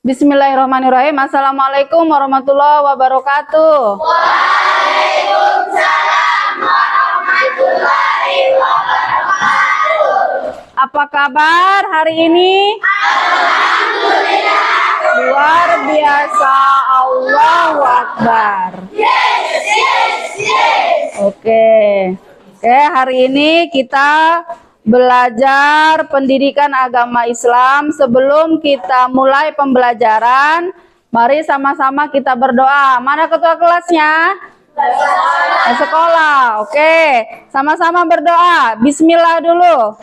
Bismillahirrahmanirrahim. Assalamualaikum warahmatullahi wabarakatuh. Waalaikumsalam warahmatullahi wabarakatuh. Apa kabar hari ini? Alhamdulillah. Luar biasa, Allahu Akbar. Yes. Oke, hari ini kita belajar pendidikan agama Islam. Sebelum kita mulai pembelajaran, mari sama-sama kita berdoa. Mana ketua kelasnya? Sekolah. Oke, sama-sama berdoa. Bismillah dulu.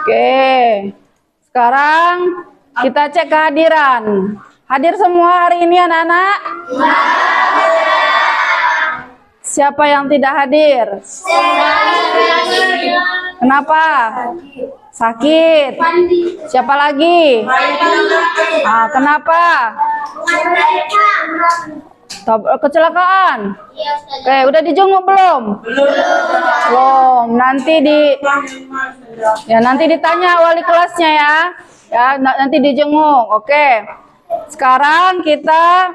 Oke, sekarang kita cek kehadiran. Hadir semua hari ini anak-anak? Siapa yang tidak hadir? Kenapa? Sakit. Siapa lagi? Kenapa? Kecelakaan. Oke, udah dijenguk belum? Belum. Nanti ditanya wali kelasnya ya. Nanti dijenguk. Oke. Sekarang kita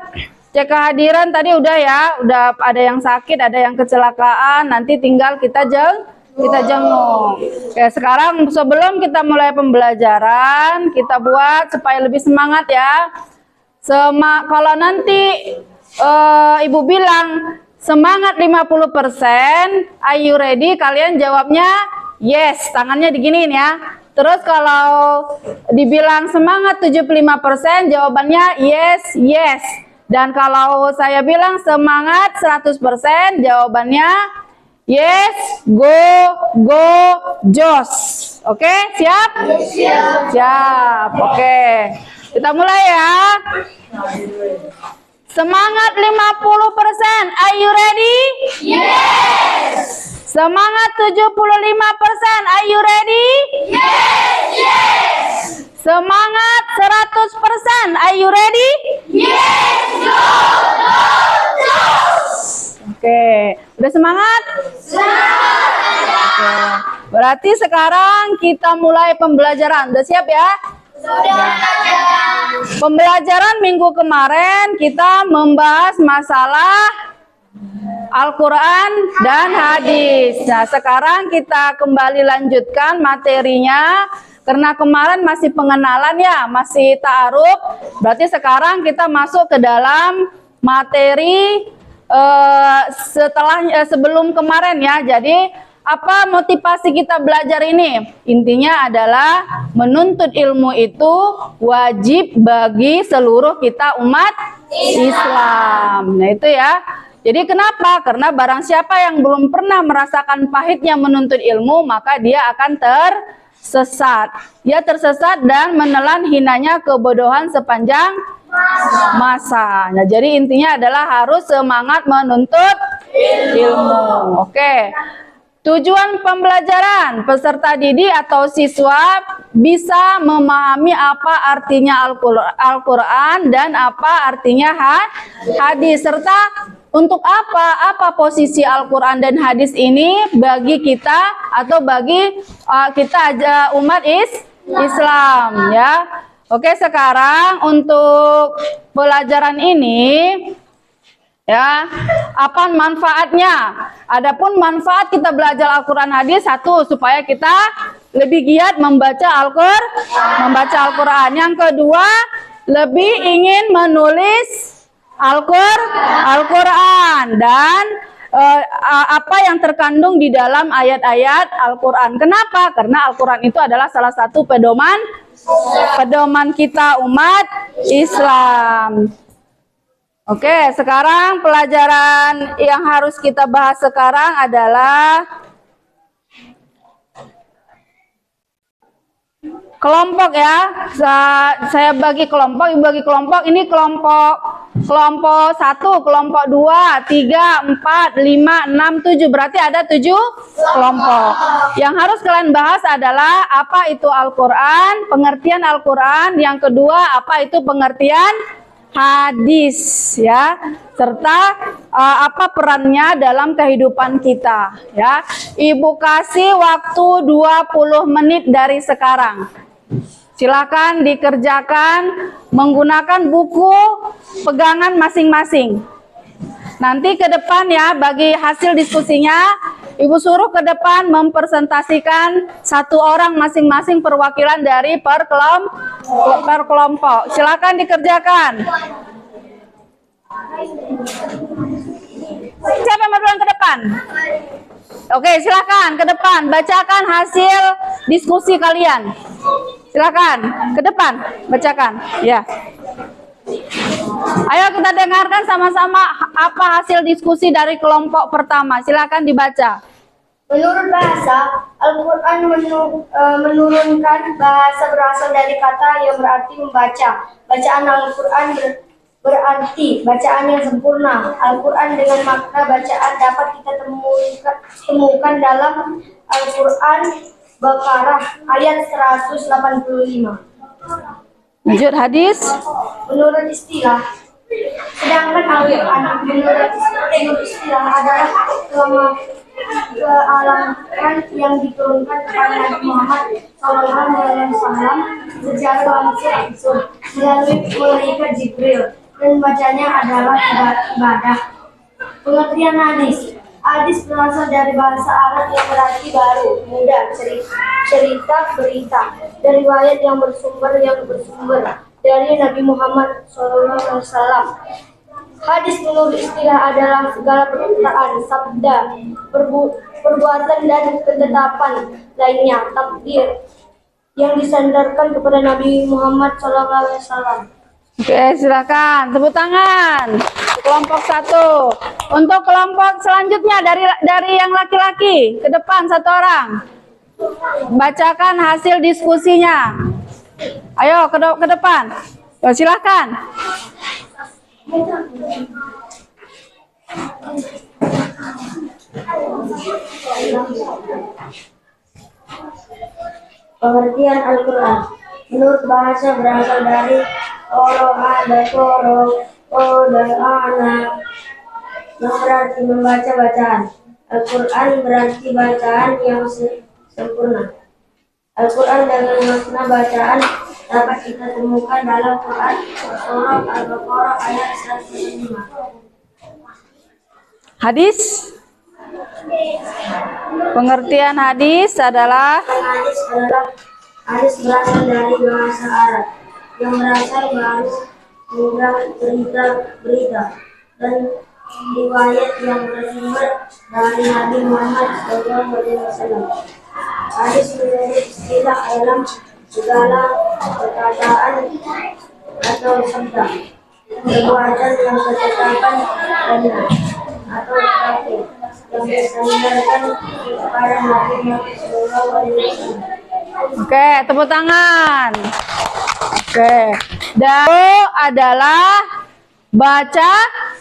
cek kehadiran tadi udah ya. Udah ada yang sakit, ada yang kecelakaan. Nanti tinggal kita jenguk. Oke, sekarang sebelum kita mulai pembelajaran, kita buat supaya lebih semangat ya. Kalau nanti Ibu bilang semangat 50%, are you ready? Kalian jawabnya yes, tangannya diginiin ya. Terus kalau dibilang semangat 75%, jawabannya yes. Dan kalau saya bilang semangat 100%, jawabannya yes, go, jos. Oke, siap? Siap. Oke. Kita mulai ya. Semangat 50%. Are you ready? Yes. Semangat 75%. Are you ready? Yes. Semangat 100%. Are you ready? Yes. Go. Oke, udah semangat? Oke. Berarti sekarang kita mulai pembelajaran. Udah siap ya? Pembelajaran minggu kemarin kita membahas masalah Al-Quran dan hadis. Nah, sekarang kita kembali lanjutkan materinya. Karena kemarin masih pengenalan ya, masih ta'aruf. Berarti sekarang kita masuk ke dalam materi sebelum kemarin ya. Jadi apa motivasi kita belajar ini? Intinya adalah menuntut ilmu itu wajib bagi seluruh kita umat Islam. Nah itu ya. Jadi kenapa? Karena barang siapa yang belum pernah merasakan pahitnya menuntut ilmu, maka dia akan tersesat. Dia tersesat dan menelan hinanya kebodohan sepanjang masa. Nah jadi intinya adalah harus semangat menuntut ilmu. Oke. Tujuan pembelajaran, peserta didik atau siswa bisa memahami apa artinya Al-Quran dan apa artinya hadis, serta untuk apa posisi Al-Quran dan hadis ini bagi kita atau bagi kita aja umat Islam ya. Oke, sekarang untuk pelajaran ini ya, apa manfaatnya? Adapun manfaat kita belajar Al-Quran hadis, satu, supaya kita lebih giat membaca Al-Quran. Yang kedua, lebih ingin menulis Al-Quran dan apa yang terkandung di dalam ayat-ayat Al-Quran. Kenapa? Karena Al-Quran itu adalah salah satu pedoman kita umat Islam. Oke, sekarang pelajaran yang harus kita bahas sekarang adalah kelompok ya. Saya bagi kelompok, ibu bagi kelompok. Ini kelompok 1, kelompok 2, 3, 4, 5, 6, 7. Berarti ada 7 kelompok. Yang harus kalian bahas adalah apa itu Al-Quran, pengertian Al-Quran. Yang kedua, apa itu pengertian hadis ya, serta apa perannya dalam kehidupan kita ya. Ibu kasih waktu 20 menit dari sekarang. Silakan dikerjakan menggunakan buku pegangan masing-masing. Nanti ke depan ya, bagi hasil diskusinya, ibu suruh ke depan mempresentasikan 1 orang masing-masing perwakilan dari per kelompok. Silakan dikerjakan. Siapa yang berduluan ke depan? Oke, silakan ke depan. Bacakan hasil diskusi kalian. Silakan ke depan, bacakan. Ya. Ayo kita dengarkan sama-sama apa hasil diskusi dari kelompok pertama. Silakan dibaca. Menurut bahasa, Al-Quran menurunkan bahasa berasal dari kata yang berarti membaca. Bacaan Al-Quran berarti bacaan yang sempurna. Al-Quran dengan makna bacaan dapat kita temukan dalam Al-Quran Baqarah ayat 185. Lanjut hadis. Menurut istilah, sedangkan Al-Quran menurut istilah adalah kealaman yang diturunkan kepada Nabi Muhammad SAW secara langsung melalui malaikat Jibril, dan bacanya adalah ibadah. Pengertian hadis. Hadis berasal dari bahasa Arab yang berarti baru, muda, cerita, berita, dari riwayat yang bersumber dari Nabi Muhammad SAW. Hadis menurut istilah adalah segala perkataan, sabda, perbuatan dan ketetapan lainnya, takdir yang disandarkan kepada Nabi Muhammad SAW. Oke, silakan tepuk tangan. Kelompok 1. Untuk kelompok selanjutnya dari yang laki-laki ke depan 1 orang. Bacakan hasil diskusinya. Ayo ke depan. Yo, silakan. Pengertian Al-Quran. Menurut bahasa berasal dari yang berarti membaca bacaan. Al-Quran berarti bacaan yang sempurna. Al-Quran dengan makna bacaan dapat kita temukan dalam Quran surah Al-Baqarah ayat 105. Hadis. Pengertian hadis adalah Hadis berasal dari bahasa Arab yang berasal dari berita dan riwayat yang bersumber dari Nabi Muhammad SAW. Hadis menurut istilah dalam segala perkataan atau sabda, perbuatan yang ketetapan atau takdir yang disandarkan kepada Nabi Muhammad SAW. Oke, tepuk tangan. Oke. Dan adalah bacaan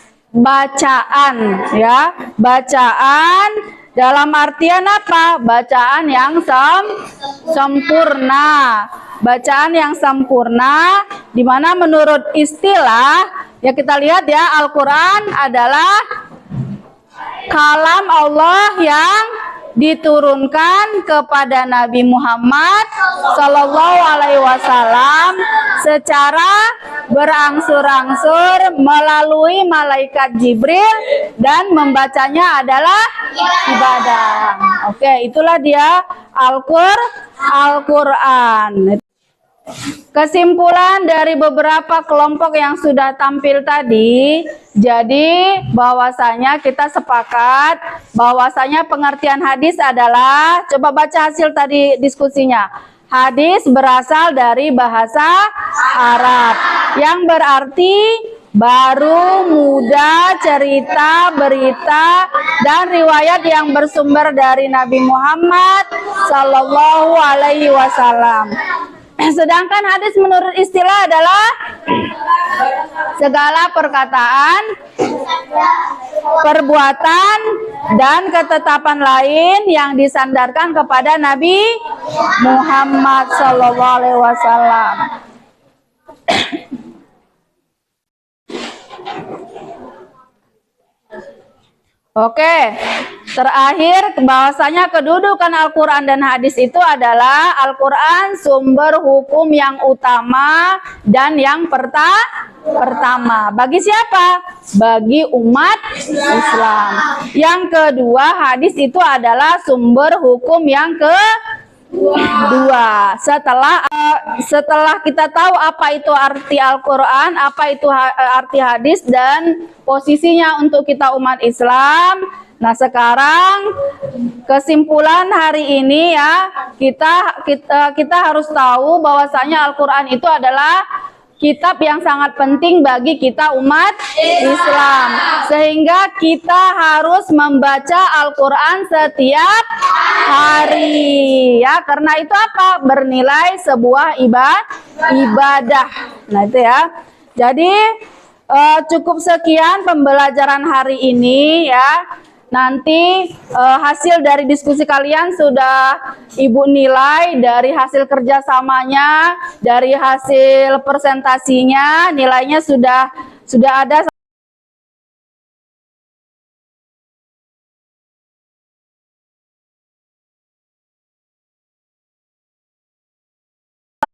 ya. Bacaan dalam artian apa? Bacaan yang sempurna. Bacaan yang sempurna di mana menurut istilah ya, kita lihat ya, Al-Quran adalah kalam Allah yang diturunkan kepada Nabi Muhammad Sallallahu Alaihi Wasallam secara berangsur-angsur melalui malaikat Jibril, dan membacanya adalah ibadah. Oke, itulah dia Al-Quran. Kesimpulan dari beberapa kelompok yang sudah tampil tadi, jadi bahwasanya kita sepakat bahwasanya pengertian hadis adalah, coba baca hasil tadi diskusinya. Hadis berasal dari bahasa Arab yang berarti baru, muda, cerita, berita, dan riwayat yang bersumber dari Nabi Muhammad Sallallahu Alaihi Wasallam. Sedangkan hadis menurut istilah adalah segala perkataan, perbuatan, dan ketetapan lain yang disandarkan kepada Nabi Muhammad Sallallahu Alaihi Wasallam. Oke, terakhir bahwasanya kedudukan Al-Quran dan hadis itu adalah Al-Quran sumber hukum yang utama dan yang pertama. Bagi siapa? Bagi umat Islam. Yang kedua, hadis itu adalah sumber hukum yang kedua. Setelah kita tahu apa itu arti Al-Quran, apa itu arti hadis, dan posisinya untuk kita umat Islam. Nah, sekarang kesimpulan hari ini ya, kita harus tahu bahwasanya Al-Quran itu adalah kitab yang sangat penting bagi kita umat Islam, sehingga kita harus membaca Al-Quran setiap hari ya, karena itu apa? Bernilai sebuah ibadah. Nah itu ya. Jadi cukup sekian pembelajaran hari ini ya. Nanti hasil dari diskusi kalian sudah Ibu nilai dari hasil kerjasamanya, dari hasil presentasinya, nilainya sudah ada.